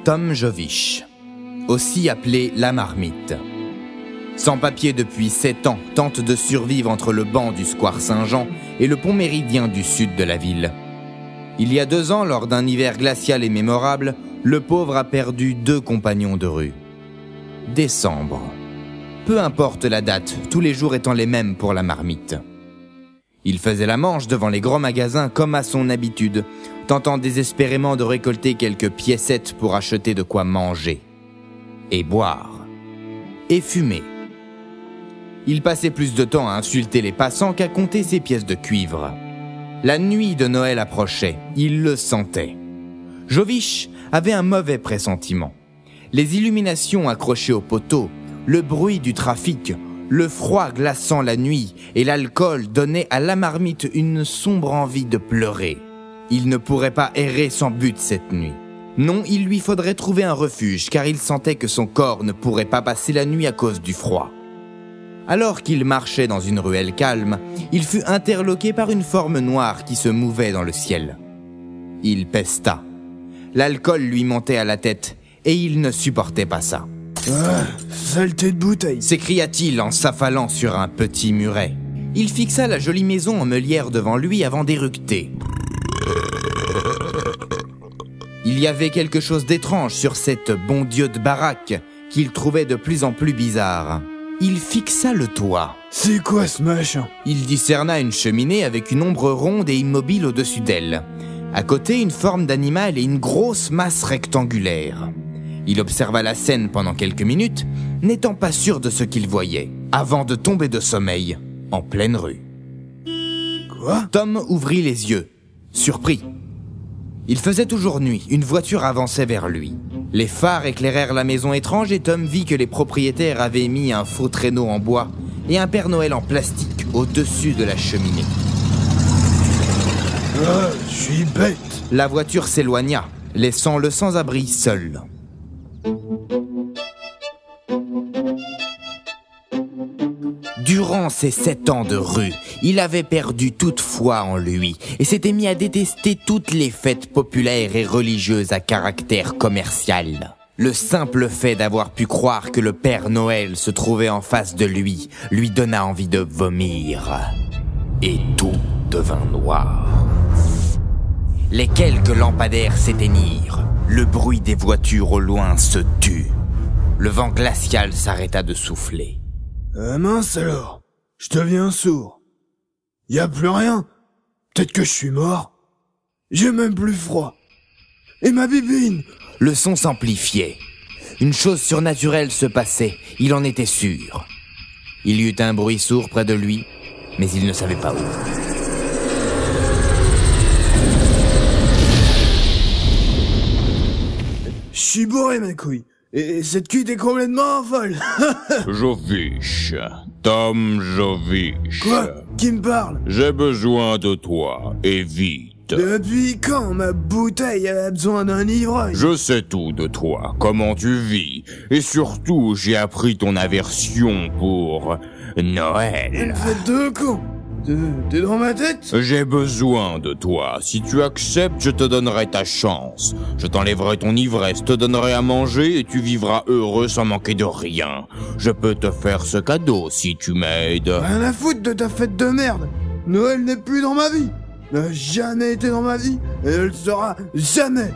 Tom Jovich, aussi appelé la marmite. Sans papier depuis 7 ans, tente de survivre entre le banc du square Saint-Jean et le pont méridien du sud de la ville. Il y a 2 ans, lors d'un hiver glacial et mémorable, le pauvre a perdu 2 compagnons de rue. Décembre. Peu importe la date, tous les jours étant les mêmes pour la marmite. Il faisait la manche devant les grands magasins comme à son habitude, tentant désespérément de récolter quelques piécettes pour acheter de quoi manger. Et boire. Et fumer. Il passait plus de temps à insulter les passants qu'à compter ses pièces de cuivre. La nuit de Noël approchait, il le sentait. Jovich avait un mauvais pressentiment. Les illuminations accrochées aux poteaux, le bruit du trafic, le froid glaçant la nuit et l'alcool donnaient à la marmite une sombre envie de pleurer. Il ne pourrait pas errer sans but cette nuit. Non, il lui faudrait trouver un refuge car il sentait que son corps ne pourrait pas passer la nuit à cause du froid. Alors qu'il marchait dans une ruelle calme, il fut interloqué par une forme noire qui se mouvait dans le ciel. Il pesta. L'alcool lui montait à la tête et il ne supportait pas ça. « Ah, saleté de bouteille !» s'écria-t-il en s'affalant sur un petit muret. Il fixa la jolie maison en meulière devant lui avant d'éructer. Il y avait quelque chose d'étrange sur cette bon Dieu de baraque qu'il trouvait de plus en plus bizarre. Il fixa le toit. « C'est quoi ce machin ?» Il discerna une cheminée avec une ombre ronde et immobile au-dessus d'elle. À côté, une forme d'animal et une grosse masse rectangulaire. Il observa la scène pendant quelques minutes, n'étant pas sûr de ce qu'il voyait, avant de tomber de sommeil, en pleine rue. Quoi ? Tom ouvrit les yeux, surpris. Il faisait toujours nuit, une voiture avançait vers lui. Les phares éclairèrent la maison étrange et Tom vit que les propriétaires avaient mis un faux traîneau en bois et un Père Noël en plastique au-dessus de la cheminée. Ah, je suis bête. La voiture s'éloigna, laissant le sans-abri seul. Durant ces 7 ans de rue, il avait perdu toute foi en lui et s'était mis à détester toutes les fêtes populaires et religieuses à caractère commercial. Le simple fait d'avoir pu croire que le Père Noël se trouvait en face de lui donna envie de vomir. Et tout devint noir. Les quelques lampadaires s'éteignirent. Le bruit des voitures au loin se tut. Le vent glacial s'arrêta de souffler. Mince alors, je deviens sourd. Y a plus rien. Peut-être que je suis mort. J'ai même plus froid. Et ma bibine ? Le son s'amplifiait. Une chose surnaturelle se passait, il en était sûr. Il y eut un bruit sourd près de lui, mais il ne savait pas où. Je suis bourré, ma couille. Et cette cuite est complètement folle. Jovich. Tom Jovich. Quoi ? Qui me parle ? J'ai besoin de toi, et vite. Depuis quand ma bouteille a besoin d'un ivrogne ? Je sais tout de toi, comment tu vis. Et surtout, j'ai appris ton aversion pour Noël. Faites deux cons. T'es dans ma tête ? J'ai besoin de toi. Si tu acceptes, je te donnerai ta chance. Je t'enlèverai ton ivresse, te donnerai à manger et tu vivras heureux sans manquer de rien. Je peux te faire ce cadeau si tu m'aides. Rien à foutre de ta fête de merde. Noël n'est plus dans ma vie. N'a jamais été dans ma vie et ne le sera jamais.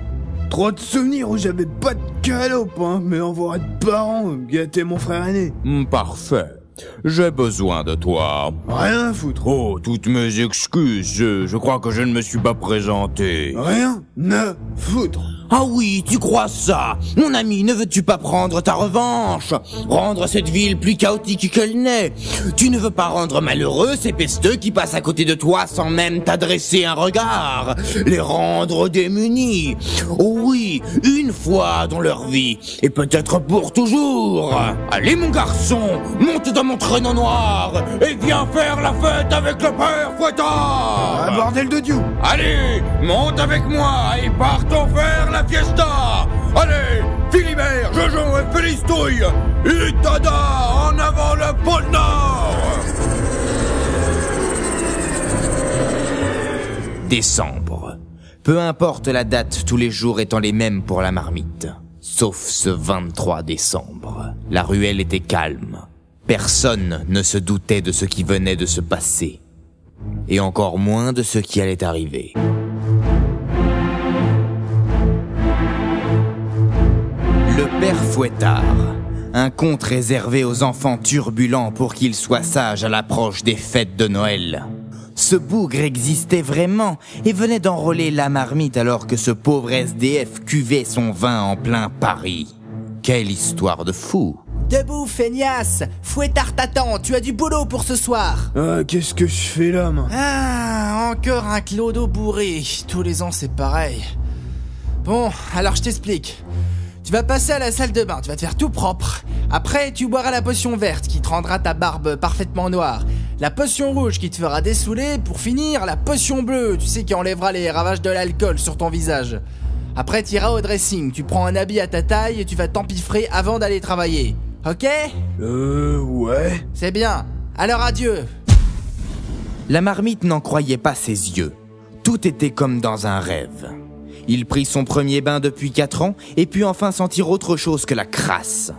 Trop de souvenirs où j'avais pas de cadeau pour mes envois de parents gâter mon frère aîné. Parfait. J'ai besoin de toi. Rien à foutre. Oh, toutes mes excuses. Je crois que je ne me suis pas présenté. Rien à foutre. Ah oui, tu crois ça? Mon ami, ne veux-tu pas prendre ta revanche? Rendre cette ville plus chaotique qu'elle n'est? Tu ne veux pas rendre malheureux ces pesteux qui passent à côté de toi sans même t'adresser un regard? Les rendre démunis? Oh oui, une fois dans leur vie, et peut-être pour toujours. Allez mon garçon, monte dans mon traîneau noir, et viens faire la fête avec le père Fouettard. Ah, bordel de Dieu. Allez, monte avec moi et partons faire la fiesta. Allez, Philibert, Jojo et Félistouille, Itada, en avant le pôle Nord. Décembre. Peu importe la date, tous les jours étant les mêmes pour la marmite. Sauf ce 23 décembre. La ruelle était calme. Personne ne se doutait de ce qui venait de se passer. Et encore moins de ce qui allait arriver. Le père Fouettard, un conte réservé aux enfants turbulents pour qu'ils soient sages à l'approche des fêtes de Noël. Ce bougre existait vraiment et venait d'enrôler la marmite alors que ce pauvre SDF cuvait son vin en plein Paris. Quelle histoire de fou! Debout, feignasse! Fouettard t'attend, tu as du boulot pour ce soir! Ah, qu'est-ce que je fais là, moi? Ah, encore un clodo bourré. Tous les ans, c'est pareil. Bon, alors je t'explique. Tu vas passer à la salle de bain, tu vas te faire tout propre. Après, tu boiras la potion verte qui te rendra ta barbe parfaitement noire. La potion rouge qui te fera dessouler. Pour finir, la potion bleue, tu sais, qui enlèvera les ravages de l'alcool sur ton visage. Après, tu iras au dressing, tu prends un habit à ta taille et tu vas t'empiffrer avant d'aller travailler. Ok? Ouais. C'est bien. Alors adieu. La marmite n'en croyait pas ses yeux. Tout était comme dans un rêve. Il prit son premier bain depuis 4 ans et put enfin sentir autre chose que la crasse.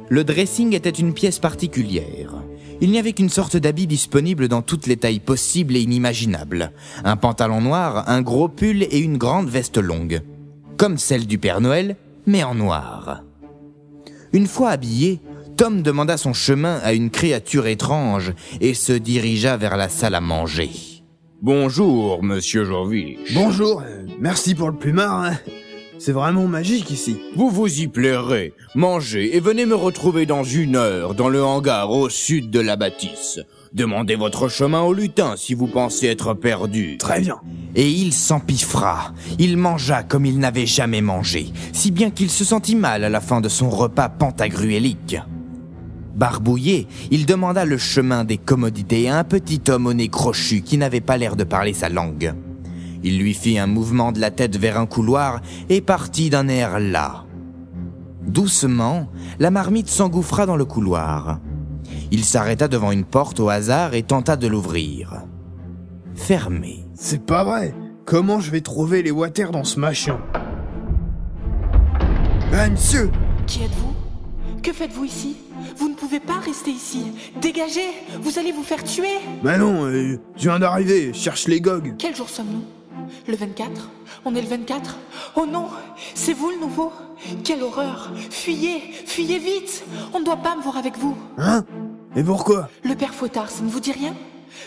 Le dressing était une pièce particulière. Il n'y avait qu'une sorte d'habit disponible dans toutes les tailles possibles et inimaginables. Un pantalon noir, un gros pull et une grande veste longue. Comme celle du Père Noël, mais en noir. Une fois habillé, Tom demanda son chemin à une créature étrange et se dirigea vers la salle à manger. Bonjour, monsieur Jorvich. Bonjour, merci pour le plumard, hein. C'est vraiment magique ici. Vous vous y plairez. Mangez et venez me retrouver dans 1 heure dans le hangar au sud de la bâtisse. Demandez votre chemin au lutin si vous pensez être perdu. Très bien. Et il s'empiffra. Il mangea comme il n'avait jamais mangé, si bien qu'il se sentit mal à la fin de son repas pantagruélique. Barbouillé, il demanda le chemin des commodités à un petit homme au nez crochu qui n'avait pas l'air de parler sa langue. Il lui fit un mouvement de la tête vers un couloir et partit d'un air las. Doucement, la marmite s'engouffra dans le couloir. Il s'arrêta devant une porte au hasard et tenta de l'ouvrir. Fermée. C'est pas vrai. Comment je vais trouver les water dans ce machin? Ah, monsieur! Qui êtes-vous? Que faites-vous ici? Vous ne pouvez pas rester ici. Dégagez! Vous allez vous faire tuer! Bah non, je viens d'arriver, je cherche les gogues. Quel jour sommes-nous? Le 24? On est le 24? Oh non! C'est vous le nouveau? Quelle horreur! Fuyez! Fuyez vite! On ne doit pas me voir avec vous. Hein? Et pourquoi? Le père Fouettard, ça ne vous dit rien?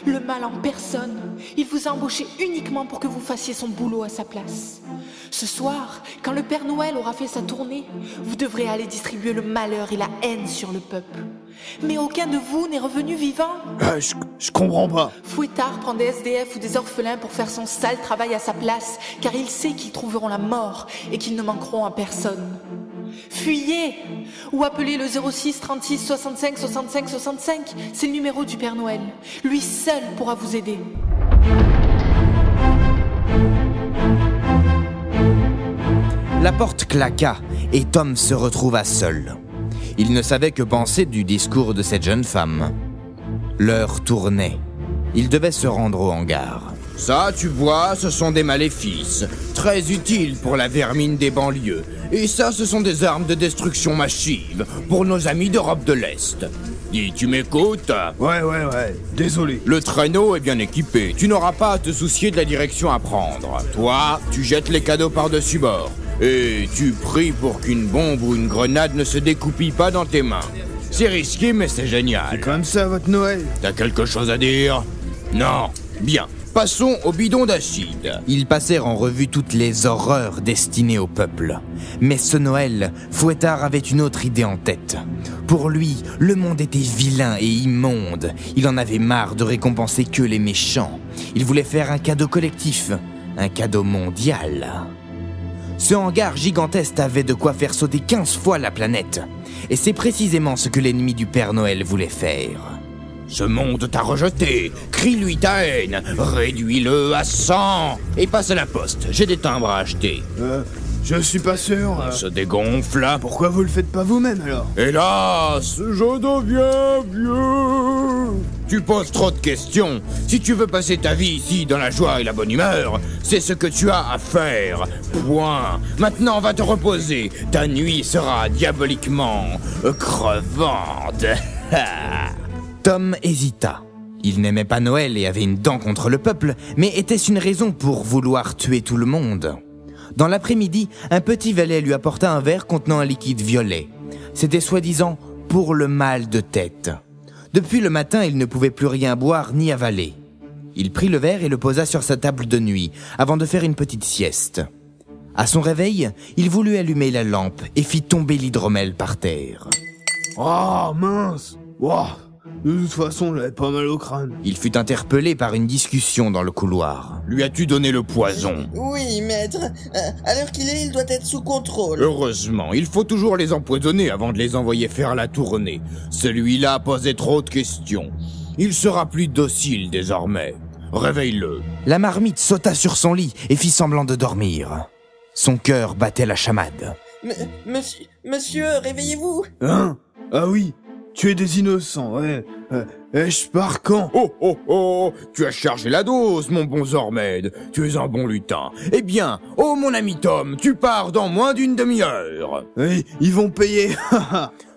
Le mal en personne. Il vous a embauché uniquement pour que vous fassiez son boulot à sa place. Ce soir, quand le Père Noël aura fait sa tournée, vous devrez aller distribuer le malheur et la haine sur le peuple. Mais aucun de vous n'est revenu vivant. Ah, je comprends pas. Fouettard prend des SDF ou des orphelins pour faire son sale travail à sa place, car il sait qu'ils trouveront la mort et qu'ils ne manqueront à personne. Fuyez! Ou appelez le 06 36 65 65 65, c'est le numéro du Père Noël. Lui seul pourra vous aider. La porte claqua et Tom se retrouva seul. Il ne savait que penser du discours de cette jeune femme. L'heure tournait. Il devait se rendre au hangar. Ça, tu vois, ce sont des maléfices. Très utiles pour la vermine des banlieues. Et ça, ce sont des armes de destruction massive pour nos amis d'Europe de l'Est. Dis, tu m'écoutes? Ouais, désolé. Le traîneau est bien équipé. Tu n'auras pas à te soucier de la direction à prendre. Toi, tu jettes les cadeaux par-dessus bord. Et tu pries pour qu'une bombe ou une grenade ne se découpille pas dans tes mains. C'est risqué, mais c'est génial. C'est comme ça, votre Noël? T'as quelque chose à dire? Non. Bien. Passons au bidon d'acide. Ils passèrent en revue toutes les horreurs destinées au peuple. Mais ce Noël, Fouettard avait une autre idée en tête. Pour lui, le monde était vilain et immonde. Il en avait marre de récompenser que les méchants. Il voulait faire un cadeau collectif, un cadeau mondial. Ce hangar gigantesque avait de quoi faire sauter 15 fois la planète. Et c'est précisément ce que l'ennemi du Père Noël voulait faire. Ce monde t'a rejeté. Crie-lui ta haine. Réduis-le à 100. Et passe à la poste. J'ai des timbres à acheter. Je suis pas sûr. Se dégonfle. Pourquoi vous le faites pas vous-même alors? Hélas, je deviens vieux. Tu poses trop de questions. Si tu veux passer ta vie ici dans la joie et la bonne humeur, c'est ce que tu as à faire. Point. Maintenant, va te reposer. Ta nuit sera diaboliquement crevante. Tom hésita. Il n'aimait pas Noël et avait une dent contre le peuple, mais était-ce une raison pour vouloir tuer tout le monde? Dans l'après-midi, un petit valet lui apporta un verre contenant un liquide violet. C'était soi-disant pour le mal de tête. Depuis le matin, il ne pouvait plus rien boire ni avaler. Il prit le verre et le posa sur sa table de nuit, avant de faire une petite sieste. À son réveil, il voulut allumer la lampe et fit tomber l'hydromel par terre. Oh mince. Wow. De toute façon, j'avais pas mal au crâne. Il fut interpellé par une discussion dans le couloir. Lui as-tu donné le poison? Oui, maître. À l'heure qu'il est, il doit être sous contrôle. Heureusement, il faut toujours les empoisonner avant de les envoyer faire la tournée. Celui-là posait trop de questions. Il sera plus docile désormais. Réveille-le. La marmite sauta sur son lit et fit semblant de dormir. Son cœur battait la chamade. Monsieur, réveillez-vous. Hein? Ah oui. Tuer des innocents, ouais. Je pars quand? Oh, tu as chargé la dose, mon bon Zormed. Tu es un bon lutin. Eh bien, oh mon ami Tom, tu pars dans moins d'une demi-heure. Oui, ils vont payer.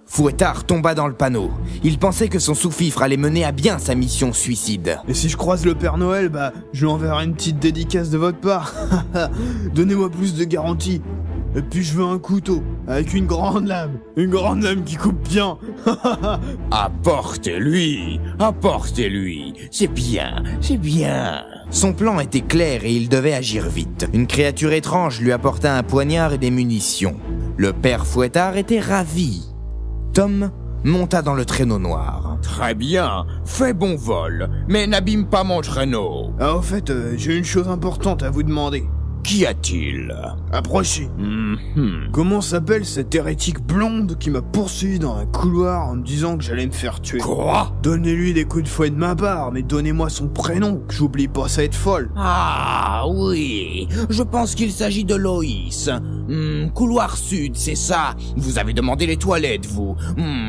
Fouettard tomba dans le panneau. Il pensait que son sous-fifre allait mener à bien sa mission suicide. Et si je croise le Père Noël, bah, je lui enverrai une petite dédicace de votre part. Donnez-moi plus de garanties. Et puis je veux un couteau, avec une grande lame qui coupe bien. Apportez-lui, c'est bien. Son plan était clair et il devait agir vite. Une créature étrange lui apporta un poignard et des munitions. Le père Fouettard était ravi. Tom monta dans le traîneau noir. Très bien, fais bon vol, mais n'abîme pas mon traîneau. Ah, au fait, j'ai une chose importante à vous demander. Qu'y a-t-il? Approchez. Comment s'appelle cette hérétique blonde qui m'a poursuivi dans un couloir en me disant que j'allais me faire tuer? Quoi? Donnez-lui des coups de fouet de ma part, mais donnez-moi son prénom, que j'oublie pas cette folle. Ah oui, je pense qu'il s'agit de Loïs. Couloir sud, c'est ça. Vous avez demandé les toilettes, vous.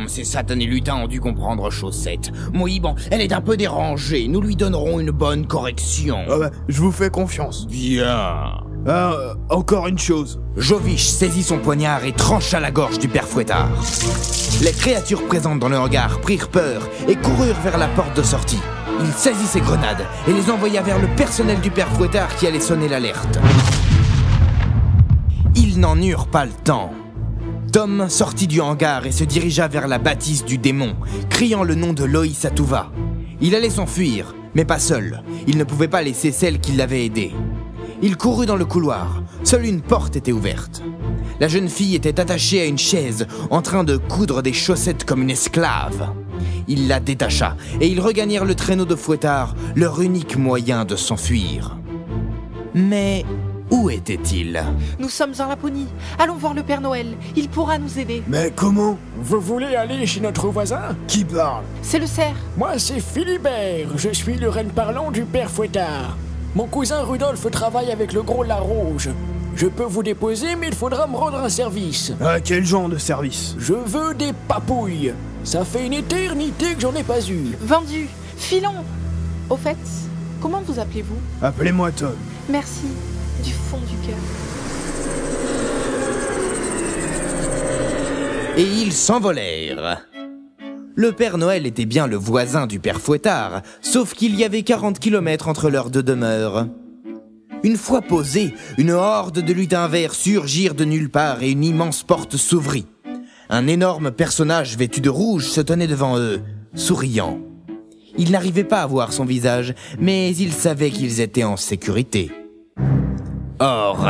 Ces satanés lutins ont dû comprendre Chaussette. Oui, bon, elle est un peu dérangée. Nous lui donnerons une bonne correction. Ah bah, je vous fais confiance. Bien. Ah, encore une chose. Joviche saisit son poignard et trancha la gorge du père Fouettard. Les créatures présentes dans le hangar prirent peur et coururent vers la porte de sortie. Il saisit ses grenades et les envoya vers le personnel du père Fouettard qui allait sonner l'alerte. Ils n'en eurent pas le temps. Tom sortit du hangar et se dirigea vers la bâtisse du démon, criant le nom de Loïs à tout va. Il allait s'enfuir, mais pas seul. Il ne pouvait pas laisser celle qui l'avait aidé. Il courut dans le couloir. Seule une porte était ouverte. La jeune fille était attachée à une chaise, en train de coudre des chaussettes comme une esclave. Il la détacha, et ils regagnèrent le traîneau de Fouettard, leur unique moyen de s'enfuir. Mais où était-il? Nous sommes en Laponie. Allons voir le Père Noël. Il pourra nous aider. Mais comment? Vous voulez aller chez notre voisin? Qui parle? C'est le cerf. Moi, c'est Philibert. Je suis le renne parlant du père Fouettard. Mon cousin Rudolph travaille avec le gros Larouge. Je peux vous déposer, mais il faudra me rendre un service. Ah, quel genre de service? Je veux des papouilles. Ça fait une éternité que j'en ai pas eu. Vendu. Filons. Au fait, comment vous appelez-vous? Appelez-moi Tom. Merci. Du fond du cœur. Et ils s'envolèrent. Le Père Noël était bien le voisin du Père Fouettard, sauf qu'il y avait 40 kilomètres entre leurs deux demeures. Une fois posés, une horde de lutins verts surgirent de nulle part et une immense porte s'ouvrit. Un énorme personnage vêtu de rouge se tenait devant eux, souriant. Ils n'arrivaient pas à voir son visage, mais ils savaient qu'ils étaient en sécurité. Or,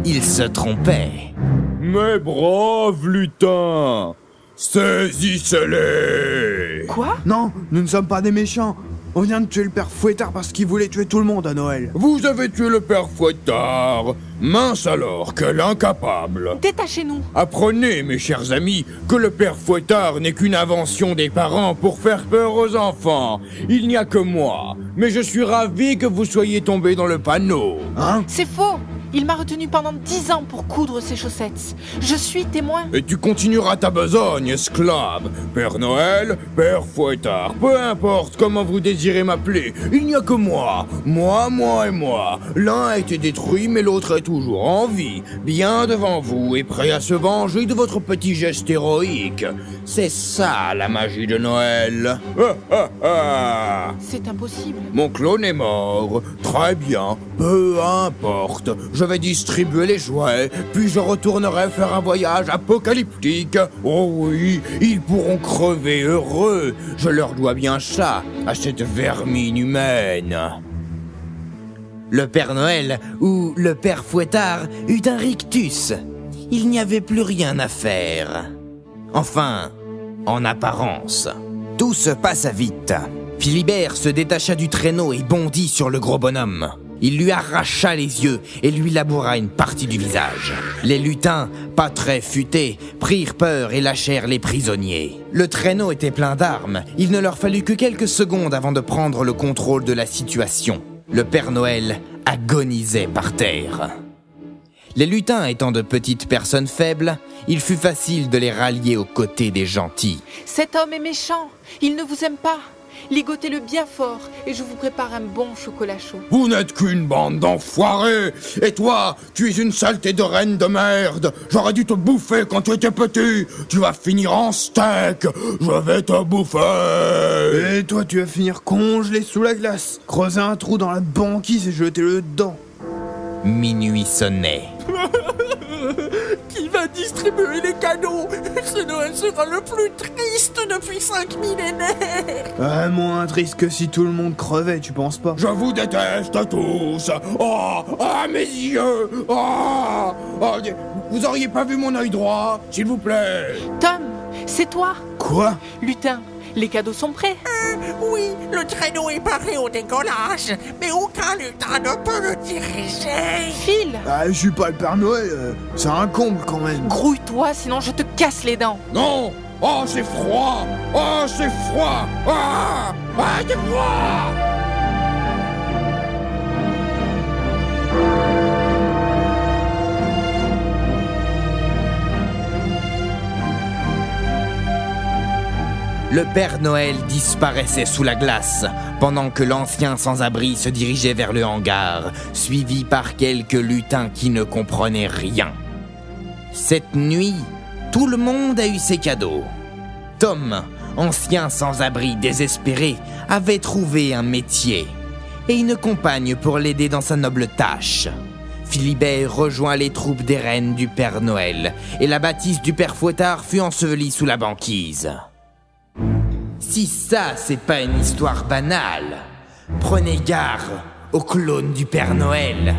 ils se trompaient. Mes braves lutins, saisissez-les! Quoi? Non, nous ne sommes pas des méchants. On vient de tuer le père Fouettard parce qu'il voulait tuer tout le monde à Noël. Vous avez tué le père Fouettard. Mince alors, quel incapable! Détachez-nous. Apprenez, mes chers amis, que le père Fouettard n'est qu'une invention des parents pour faire peur aux enfants. Il n'y a que moi, mais je suis ravi que vous soyez tombés dans le panneau. Hein? C'est faux. Il m'a retenu pendant 10 ans pour coudre ses chaussettes. Je suis témoin. Et tu continueras ta besogne, esclave. Père Noël, Père Fouettard, peu importe comment vous désirez m'appeler, il n'y a que moi. Moi et moi. L'un a été détruit, mais l'autre est toujours en vie, bien devant vous et prêt à se venger de votre petit geste héroïque. C'est ça, la magie de Noël. C'est impossible. Mon clone est mort. Très bien, peu importe. Je vais distribuer les jouets, puis je retournerai faire un voyage apocalyptique. Oh oui, ils pourront crever heureux. Je leur dois bien ça, à cette vermine humaine. Le Père Noël, ou le Père Fouettard, eut un rictus. Il n'y avait plus rien à faire. Enfin, en apparence. Tout se passa vite. Philibert se détacha du traîneau et bondit sur le gros bonhomme. Il lui arracha les yeux et lui laboura une partie du visage. Les lutins, pas très futés, prirent peur et lâchèrent les prisonniers. Le traîneau était plein d'armes. Il ne leur fallut que quelques secondes avant de prendre le contrôle de la situation. Le Père Noël agonisait par terre. Les lutins étant de petites personnes faibles, il fut facile de les rallier aux côtés des gentils. Cet homme est méchant. Il ne vous aime pas. Ligotez-le bien fort et je vous prépare un bon chocolat chaud. Vous n'êtes qu'une bande d'enfoirés. Et toi, tu es une saleté de reine de merde. J'aurais dû te bouffer quand tu étais petit. Tu vas finir en steak. Je vais te bouffer. Et toi, tu vas finir congelé sous la glace. Creuser un trou dans la banquise et jeter-le dedans. Minuit sonnait. Qui va distribuer les cadeaux? Ce Noël sera le plus triste depuis 5 millénaires. Ah, moins triste que si tout le monde crevait, tu penses pas? Je vous déteste tous. Mes yeux. Vous auriez pas vu mon œil droit, s'il vous plaît? Tom, c'est toi? Quoi? Lutin, les cadeaux sont prêts? Oui, le traîneau est paré au décollage, mais aucun lutin ne peut le diriger. Phil, Ah, je suis pas le Père Noël, c'est un comble quand même. grouille-toi, sinon je te casse les dents. Non. Oh, c'est froid. Oh, c'est froid. C'est froid. Le Père Noël disparaissait sous la glace, pendant que l'ancien sans-abri se dirigeait vers le hangar, suivi par quelques lutins qui ne comprenaient rien. Cette nuit, tout le monde a eu ses cadeaux. Tom, ancien sans-abri désespéré, avait trouvé un métier et une compagne pour l'aider dans sa noble tâche. Philibert rejoint les troupes des reines du Père Noël et la bâtisse du Père Fouettard fut ensevelie sous la banquise. Si ça, c'est pas une histoire banale, prenez garde au clone du Père Noël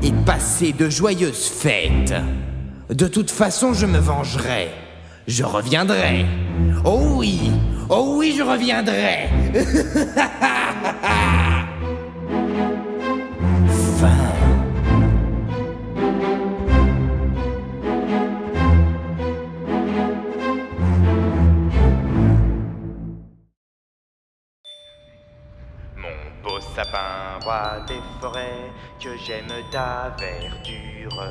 et passez de joyeuses fêtes. De toute façon, je me vengerai. Je reviendrai. Oh oui, je reviendrai. Fin. Beau sapin, roi des forêts, que j'aime ta verdure.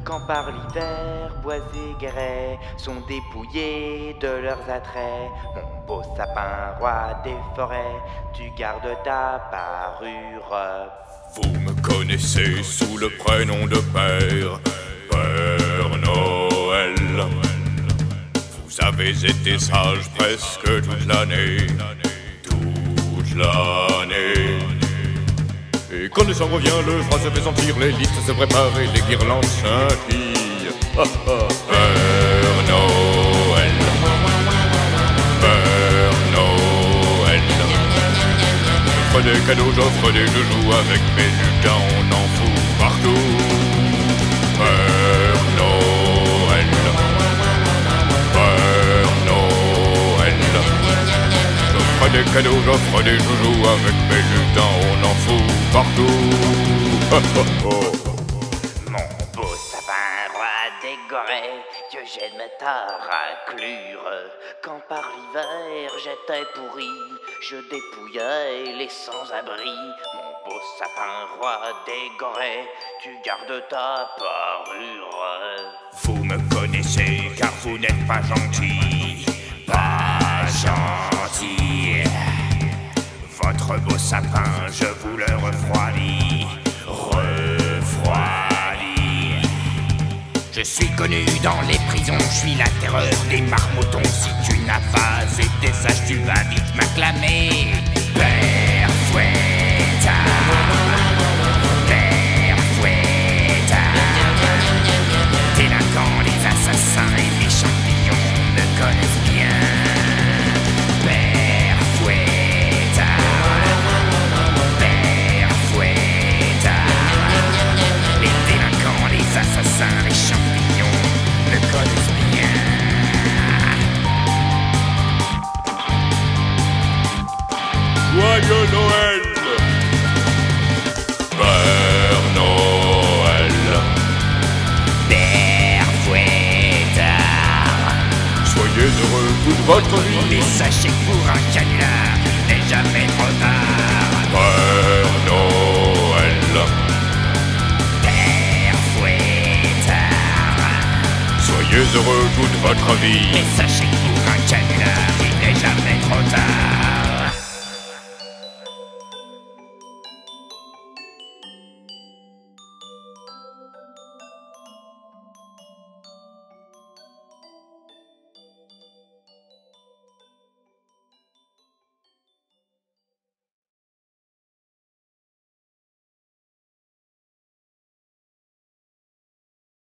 Quand par l'hiver, bois et guérets sont dépouillés de leurs attraits. Mon beau sapin, roi des forêts, tu gardes ta parure. Vous me connaissez sous le prénom de Père Noël. Vous avez été sage presque toute l'année. Et quand décembre revient, le froid se fait sentir, les listes se préparent et les guirlandes scintillent. Père Noël, Père Noël. J'offre des cadeaux, j'offre des joujoux, avec mes lutins on en fout partout. Père Noël, Père Noël. J'offre des cadeaux, j'offre des joujoux, avec mes lutins on en fout partout. Mon beau sapin, roi des gorées, que j'aime ta raclure. Quand par l'hiver j'étais pourri, je dépouillais les sans-abri. Mon beau sapin, roi des gorées, tu gardes ta parure. Vous me connaissez car vous n'êtes pas gentil. Pas gentil. Votre beau sapin, je vous le refroidis. Refroidis. Je suis connu dans les prisons, je suis la terreur des marmottons. Si tu n'as pas été sage, tu vas vite m'acclamer. Père Fouettard. Père Fouettard. Délinquants, les assassins et les champignons me connaissent bien. Père Fouettard. Père Fouettard. Les délinquants, les assassins, les champignons me connaissent bien. Joyeux Noël, Père Noël, Père Fouettard. Soyez heureux toute votre vie. Mais sachez que pour un canular, il n'est jamais trop tard. Père Noël, Père Fouettard. Soyez heureux toute votre vie. Mais sachez que pour un